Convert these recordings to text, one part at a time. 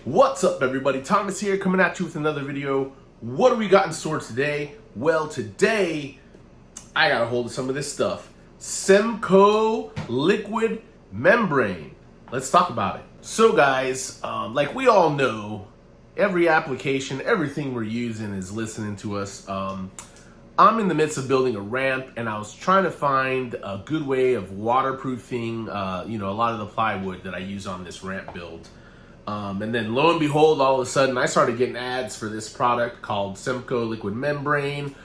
What's up, everybody? Thomas here, coming at you with another video. What do we got in store today? Well, today I got a hold of some of this stuff. Semco liquid membrane. Let's talk about it. So guys, like we all know, every application, everything we're using is listening to us. I'm in the midst of building a ramp, and I was trying to find a good way of waterproofing, a lot of the plywood that I use on this ramp build. And then lo and behold, all of a sudden I started getting ads for this product called Semco liquid membrane.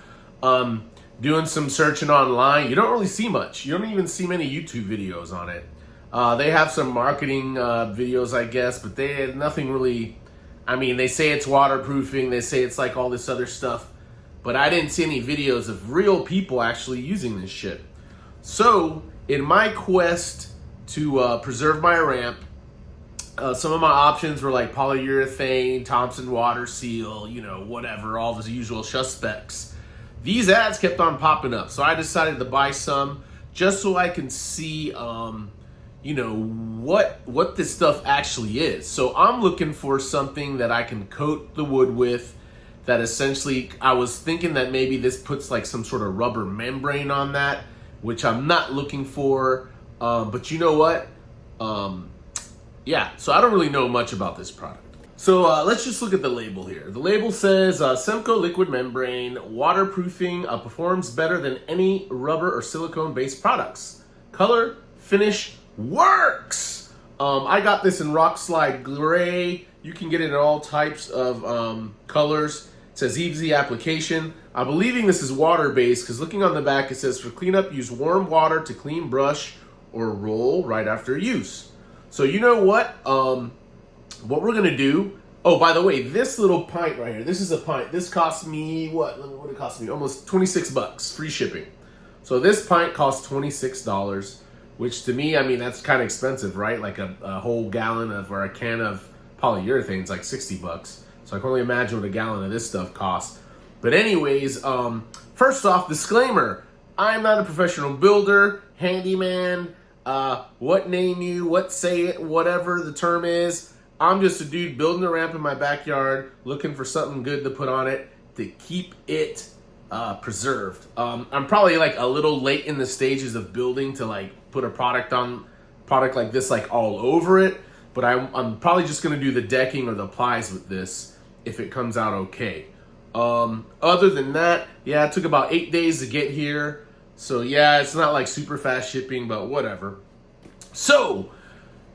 Doing some searching online, you don't really see much. You don't even see many YouTube videos on it. They have some marketing videos, I guess, but they had nothing really. I mean, they say it's waterproofing, they say it's like all this other stuff, but I didn't see any videos of real people actually using this shit. So in my quest to preserve my ramp, some of my options were like polyurethane, Thompson water seal, whatever, all the usual suspects. These ads kept on popping up, so I decided to buy some just so I can see, what this stuff actually is. So I'm looking for something that I can coat the wood with. That essentially, I was thinking that maybe this puts like some sort of rubber membrane on that, which I'm not looking for. But you know what? Yeah, so I don't really know much about this product. So let's just look at the label here. The label says Semco liquid membrane waterproofing performs better than any rubber or silicone-based products. Color, finish, works! I got this in rock slide gray. You can get it in all types of colors. It says easy application. I'm believing this is water-based because looking on the back it says for cleanup, use warm water to clean brush or roll right after use. So you know what? What we're gonna do. Oh, by the way, this little pint right here. This is a pint. This cost me what? What did it cost me? Almost $26, free shipping. So this pint costs $26, which to me, I mean, that's kind of expensive, right? Like a whole gallon of or a can of polyurethane is like $60. So I can only imagine what a gallon of this stuff costs. But anyways, first off, disclaimer: I'm not a professional builder, handyman. What name you, what say it, whatever the term is. I'm just a dude building a ramp in my backyard, looking for something good to put on it to keep it preserved. I'm probably like a little late in the stages of building to like put a product like this like all over it, but I'm probably just gonna do the decking or the plies with this if it comes out okay. Other than that, yeah, it took about 8 days to get here. So yeah, it's not like super fast shipping, but whatever. So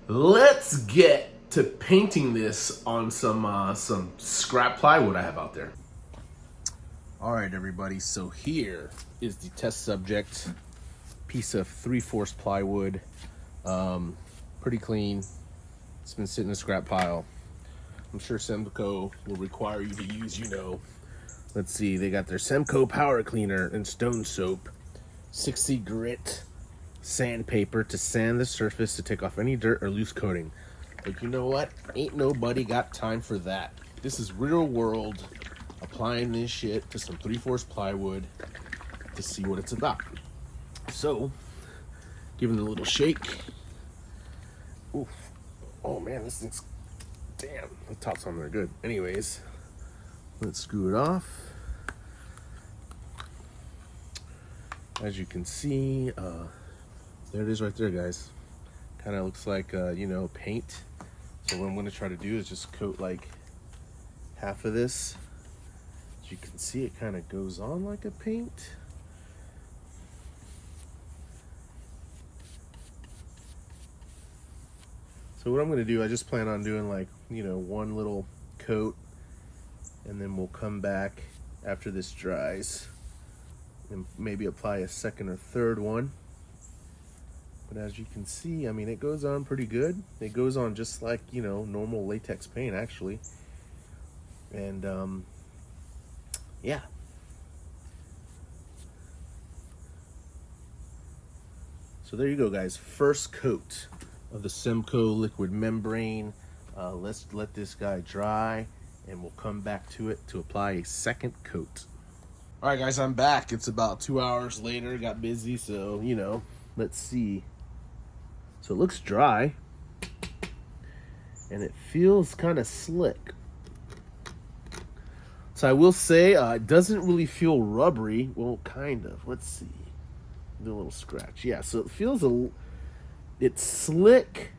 let's get to painting this on some scrap plywood I have out there. All right, everybody. So here is the test subject. Piece of 3/4 plywood, pretty clean. It's been sitting in a scrap pile. I'm sure Semco will require you to use, let's see, they got their Semco power cleaner and stone soap. 60 grit sandpaper to sand the surface to take off any dirt or loose coating. But you know what? Ain't nobody got time for that. This is real world applying this shit to some 3/4 plywood to see what it's about. So, give it a little shake. Oof. Oh man, this thing's, damn, the top's on there good. Anyways, let's screw it off. As you can see, there it is right there, guys. Kind of looks like, paint. So what I'm going to try to do is just coat like half of this. As you can see, it kind of goes on like a paint. So what I'm going to do, I just plan on doing like, one little coat, and then we'll come back after this dries and maybe apply a second or third one. But as you can see, I mean, it goes on pretty good. It goes on just like, normal latex paint, actually. And, yeah. So there you go, guys. First coat of the Semco liquid membrane. Let's let this guy dry, and we'll come back to it to apply a second coat. All right, guys, I'm back. It's about 2 hours later. Got busy, so, let's see. So it looks dry. and it feels kind of slick. So I will say it doesn't really feel rubbery. Well, kind of. Let's see. Do a little scratch. Yeah, so it feels it's slick.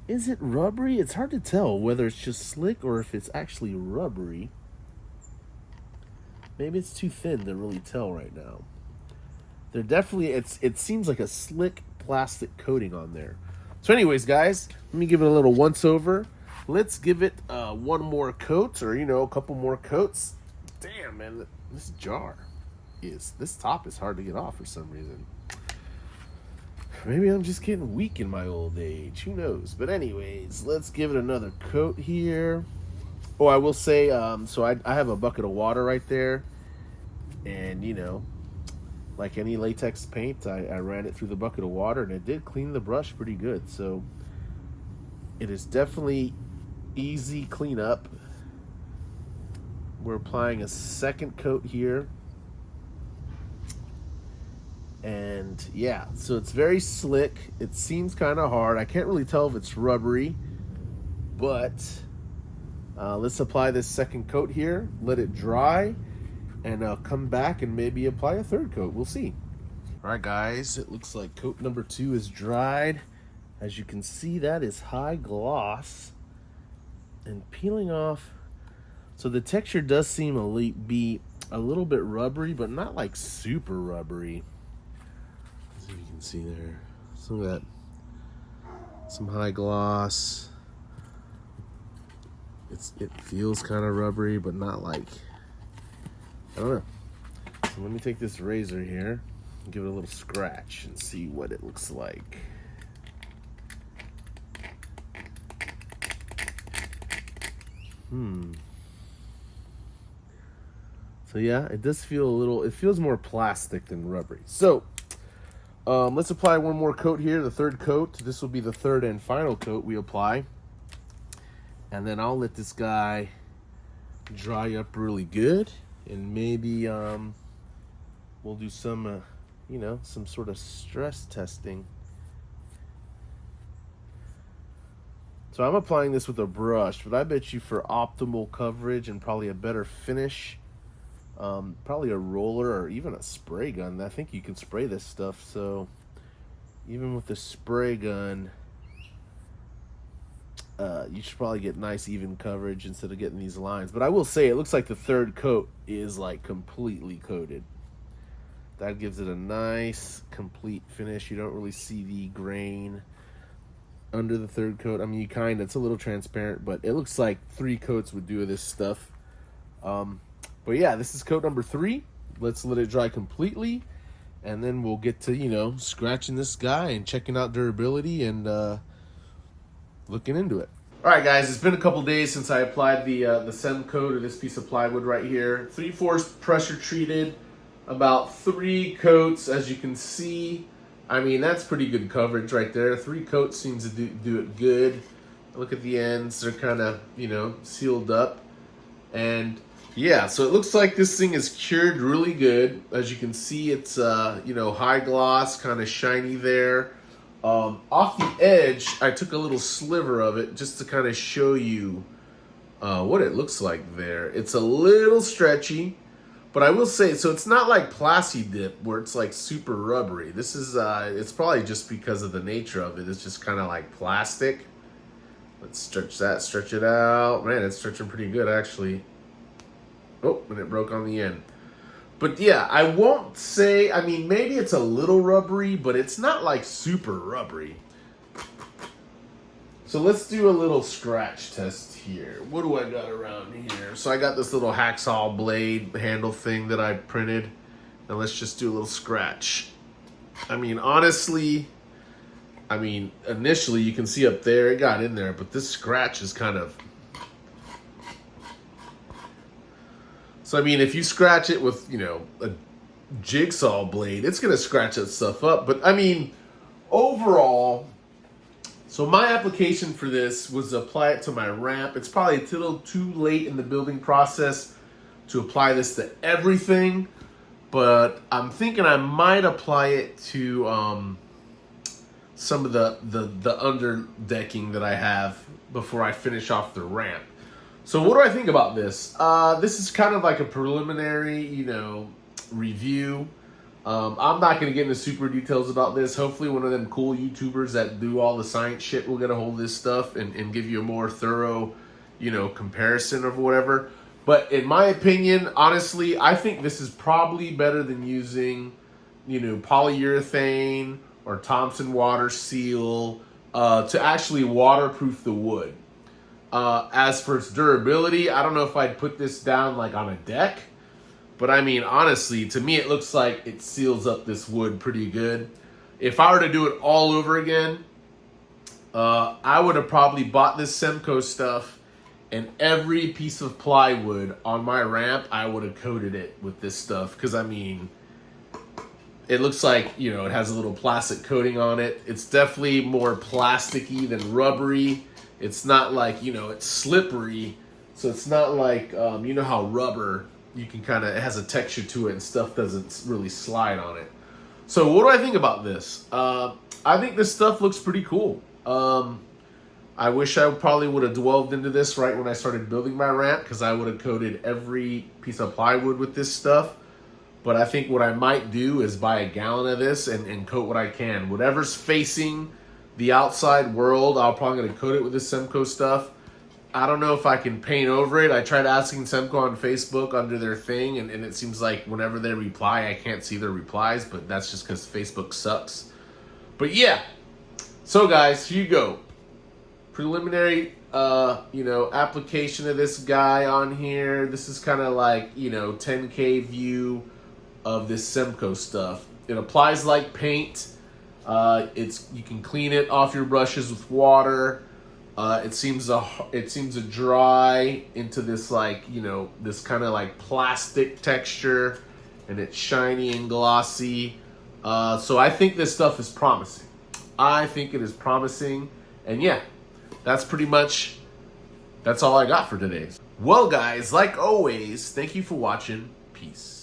Is it rubbery? It's hard to tell whether it's just slick or if it's actually rubbery. Maybe it's too thin to really tell right now. There definitely, it seems like a slick plastic coating on there. So anyways, guys, let me give it a little once over. Let's give it one more coat, or a couple more coats. Damn, man, this top is hard to get off for some reason. Maybe I'm just getting weak in my old age. Who knows? But anyways, let's give it another coat here. Oh, I will say, so I have a bucket of water right there, and like any latex paint, I ran it through the bucket of water, and it did clean the brush pretty good. So it is definitely easy cleanup. We're applying a second coat here. And yeah, so it's very slick. It seems kind of hard. I can't really tell if it's rubbery, but let's apply this second coat here, let it dry, and I'll come back and maybe apply a third coat. We'll see. All right, guys, it looks like coat number 2 is dried. As you can see, that is high gloss and peeling off. So the texture does seem to be a little bit rubbery, but not like super rubbery. Let's see if you can see there. Some of that, some high gloss. It feels kind of rubbery, but not like, I don't know. So let me take this razor here and give it a little scratch and see what it looks like. So yeah, it does feel it feels more plastic than rubbery. So let's apply one more coat here, the third coat. This will be the third and final coat we apply. And then I'll let this guy dry up really good, and maybe we'll do some, some sort of stress testing. So I'm applying this with a brush, but I bet you for optimal coverage and probably a better finish, probably a roller or even a spray gun. I think you can spray this stuff, so even with the spray gun, you should probably get nice even coverage instead of getting these lines. But I will say, it looks like the third coat is like completely coated. That gives it a nice complete finish. You don't really see the grain under the third coat. I mean, it's a little transparent, but it looks like 3 coats would do this stuff. But yeah, this is coat number 3. Let's let it dry completely, and then we'll get to, scratching this guy and checking out durability and looking into it. All right, guys, it's been a couple days since I applied the Semco to this piece of plywood right here. 3/4 pressure treated, about 3 coats, as you can see. I mean, that's pretty good coverage right there. 3 coats seems to do it good. Look at the ends; they're kind of sealed up, and yeah, so it looks like this thing is cured really good. As you can see, it's high gloss, kind of shiny there. Off the edge, I took a little sliver of it just to kind of show you what it looks like there. It's a little stretchy, but I will say, so it's not like Plasti Dip where it's like super rubbery. This is, it's probably just because of the nature of it. It's just kind of like plastic. Let's stretch it out. Man, it's stretching pretty good actually. Oh, and it broke on the end. But yeah, I won't say, I mean, maybe it's a little rubbery, but it's not like super rubbery. So let's do a little scratch test here. What do I got around here? So I got this little hacksaw blade handle thing that I printed. And let's just do a little scratch. I mean, honestly, initially you can see up there, it got in there, but this scratch is kind of... So, I mean, if you scratch it with, a jigsaw blade, it's going to scratch that stuff up. But, I mean, overall, so my application for this was to apply it to my ramp. It's probably a little too late in the building process to apply this to everything. But I'm thinking I might apply it to some of the underdecking that I have before I finish off the ramp. So what do I think about this? This is kind of like a preliminary, review. I'm not going to get into super details about this. Hopefully one of them cool YouTubers that do all the science shit will get a hold of this stuff and give you a more thorough, comparison of whatever. But in my opinion, honestly, I think this is probably better than using, polyurethane or Thompson water seal to actually waterproof the wood. As for its durability, I don't know if I'd put this down like on a deck. But I mean, honestly, to me, it looks like it seals up this wood pretty good. If I were to do it all over again, I would have probably bought this Semco stuff, and every piece of plywood on my ramp, I would have coated it with this stuff. Because, I mean, it looks like, it has a little plastic coating on it. It's definitely more plasticky than rubbery. It's not like, it's slippery. So it's not like, how rubber, you can it has a texture to it and stuff doesn't really slide on it. So what do I think about this? I think this stuff looks pretty cool. I wish I probably would have delved into this right when I started building my ramp, because I would have coated every piece of plywood with this stuff. But I think what I might do is buy a gallon of this and coat what I can. Whatever's facing the outside world, I'm probably going to coat it with this Semco stuff. I don't know if I can paint over it. I tried asking Semco on Facebook under their thing, and it seems like whenever they reply, I can't see their replies, but that's just because Facebook sucks. But yeah, so guys, here you go. Preliminary, application of this guy on here. This is kind of like, 10K view of this Semco stuff. It applies like paint. You can clean it off your brushes with water. It seems to dry into this this kind of like plastic texture, and it's shiny and glossy. So I think this stuff is promising. I think it is promising, and yeah, that's all I got for today. Well, guys, like always, thank you for watching. Peace.